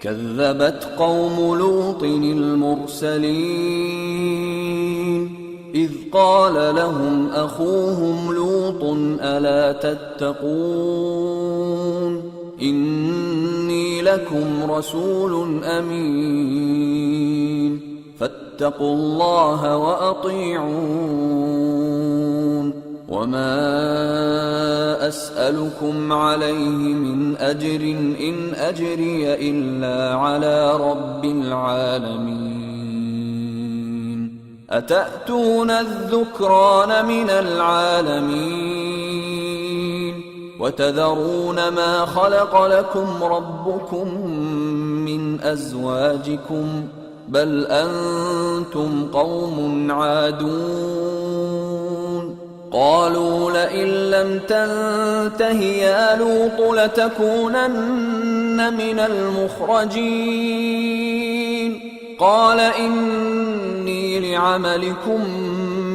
كذبت قوم لوط المرسلين إذ قال لهم أخوهم لوط ألا تتقون إني لكم رسول أمين فاتقوا الله وأطيعون وما أسألكم عليه من أجر إن أجري إلا على رب العالمين أتأتون الذكران من العالمين وتذرون ما خلق لكم ربكم من أزواجكم بل أنتم قوم عادون قالوا لئن لم تنته يا لوط لتكونن من المخرجين قال إني لعملكم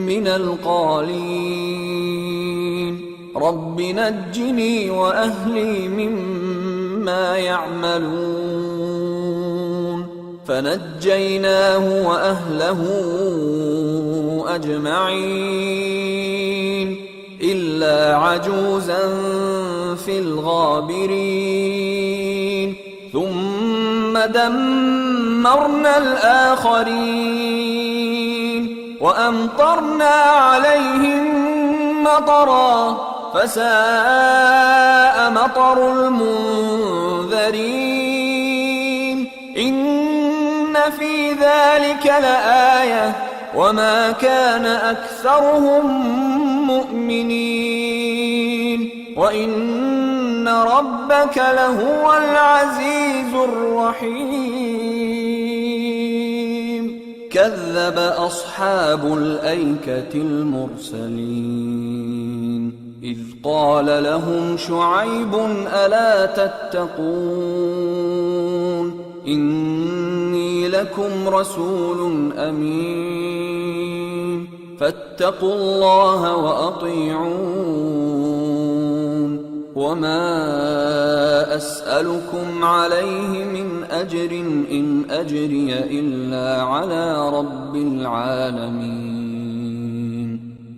من القالين رب نجني وأهلي مما يعملون فنجيناه وأهله أجمعين إلا عجوزا في الغابرين ثم دمرنا الآخرين وأمطرنا عليهم مطرا فساء مطر المنذرين إن في ذلك لآية وما كان أكثرهم مؤمنين وإن ربك لهو العزيز الرحيم كذب أصحاب الأيكة المرسلين إذ قال لهم شعيب ألا تتقون إني لكم رسول أمين فاتقوا الله وأطيعون وما أسألكم عليه من أجر إن أجري إلا على رب العالمين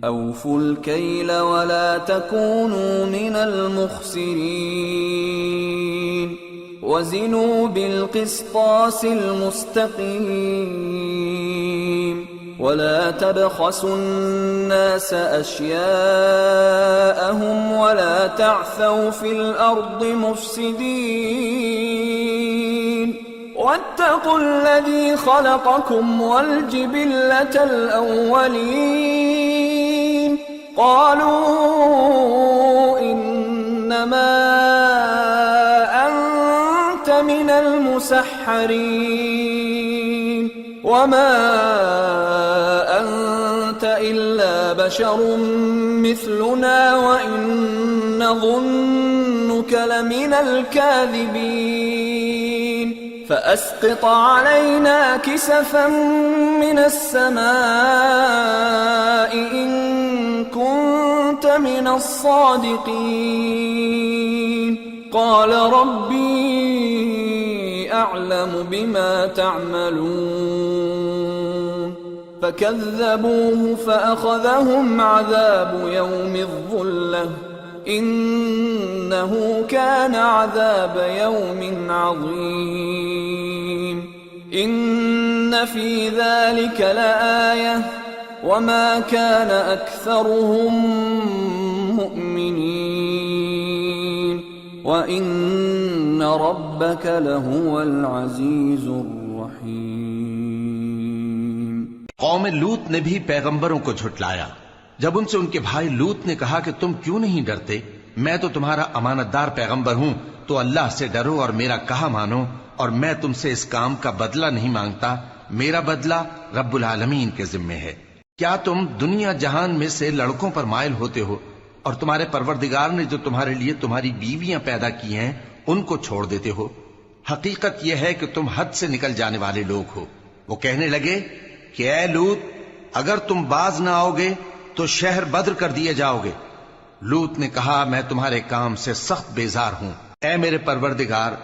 أوفوا الكيل ولا تكونوا من المخسرين وزنوا بالقسطاس المستقيم ولا تبخسوا الناس أشياءهم ولا تعثوا في الأرض مفسدين واتقوا الذي خلقكم والجبلة الأولين قالوا إنما أنت من المسحرين وما أنت إلا بشر مثلنا وإن نظنك لمن الكاذبين فأسقط علينا كسفا من السماء إن كنت من الصادقين قال ربي أعلم بما تعملون فكذبوه فأخذهم عذاب يوم الظلة إنه كان عذاب يوم عظيم إن في ذلك لآية وما كان أكثرهم مؤمنين وإن ربك لهو العزيز الرحيم कौम लूत ने भी पैगंबरों को झुटलाया। जब उनसे उनके भाई लूत ने कहा कि तुम क्यों नहीं डरते, मैं तो तुम्हारा अमानतदार पैगंबर हूं, तो अल्लाह से डरो और मेरा कहा मानो, और मैं तुमसे इस काम का बदला नहीं मांगता, मेरा बदला रब्बुल आलमीन के जिम्मे है। क्या तुम दुनिया जहान में से लड़कों पर माइल होते हो और तुम्हारे परवरदिगार ने जो तुम्हारे लिए तुम्हारी बीवियां पैदा की हैं उनको छोड़ देते हो? हकीकत यह है कि तुम हद से निकल जाने वाले लोग हो। वो कहने लगे कि ऐ लूत, अगर तुम बाज ना आओगे तो शहर बद्र कर दिए जाओगे। लूत ने कहा, मैं तुम्हारे काम से सख्त बेजार हूं। ऐ मेरे परवरदिगार,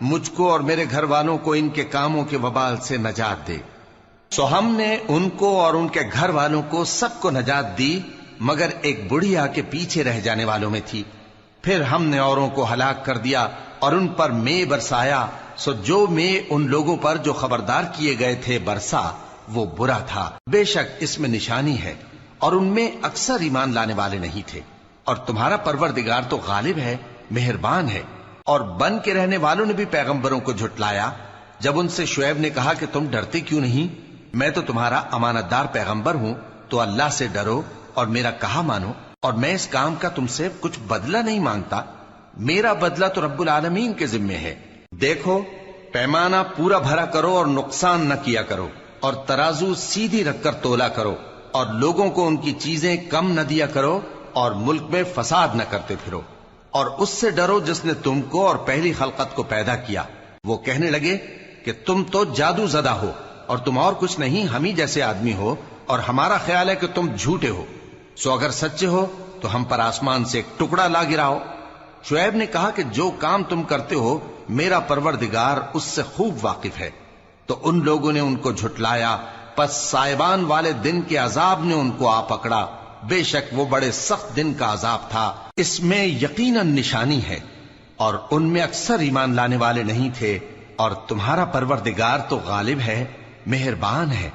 مجھ کو اور میرے گھر والوں کو ان کے کاموں کے وبال سے نجات دے۔ سو ہم نے ان کو اور ان کے گھر والوں کو سب کو نجات دی، مگر ایک بڑھیا کے پیچھے رہ جانے والوں میں تھی۔ پھر ہم نے اوروں کو ہلاک کر دیا اور ان پر مے برسایا، سو جو مے ان لوگوں پر جو خبردار کیے گئے تھے برسا وہ برا تھا۔ بے شک اس میں نشانی ہے، اور ان میں اکثر ایمان لانے والے نہیں تھے۔ اور تمہارا پروردگار تو غالب ہے، مہربان ہے۔ اور بن کے رہنے والوں نے بھی پیغمبروں کو جھٹلایا جب ان سے شعیب نے کہا کہ تم ڈرتے کیوں نہیں؟ میں تو تمہارا امانت دار پیغمبر ہوں، تو اللہ سے ڈرو اور میرا کہا مانو، اور میں اس کام کا تم سے کچھ بدلہ نہیں مانگتا، میرا بدلہ تو رب العالمین کے ذمے ہے۔ دیکھو، پیمانہ پورا بھرا کرو اور نقصان نہ کیا کرو، اور ترازو سیدھی رکھ کر تولا کرو، اور لوگوں کو ان کی چیزیں کم نہ دیا کرو، اور ملک میں فساد نہ کرتے پھرو، اور اس سے ڈرو جس نے تم کو اور پہلی خلقت کو پیدا کیا۔ وہ کہنے لگے کہ تم تو جادو زدہ ہو، اور تم اور کچھ نہیں، ہم ہی جیسے آدمی ہو، اور ہمارا خیال ہے کہ تم جھوٹے ہو۔ سو اگر سچے ہو تو ہم پر آسمان سے ایک ٹکڑا لا گراؤ۔ شعیب نے کہا کہ جو کام تم کرتے ہو میرا پروردگار اس سے خوب واقف ہے۔ تو ان لوگوں نے ان کو جھٹلایا، پس سائبان والے دن کے عذاب نے ان کو آ پکڑا۔ بے شک وہ بڑے سخت دن کا عذاب تھا، اس میں یقیناً نشانی ہے، اور ان میں اکثر ایمان لانے والے نہیں تھے۔ اور تمہارا پروردگار تو غالب ہے، مہربان ہے۔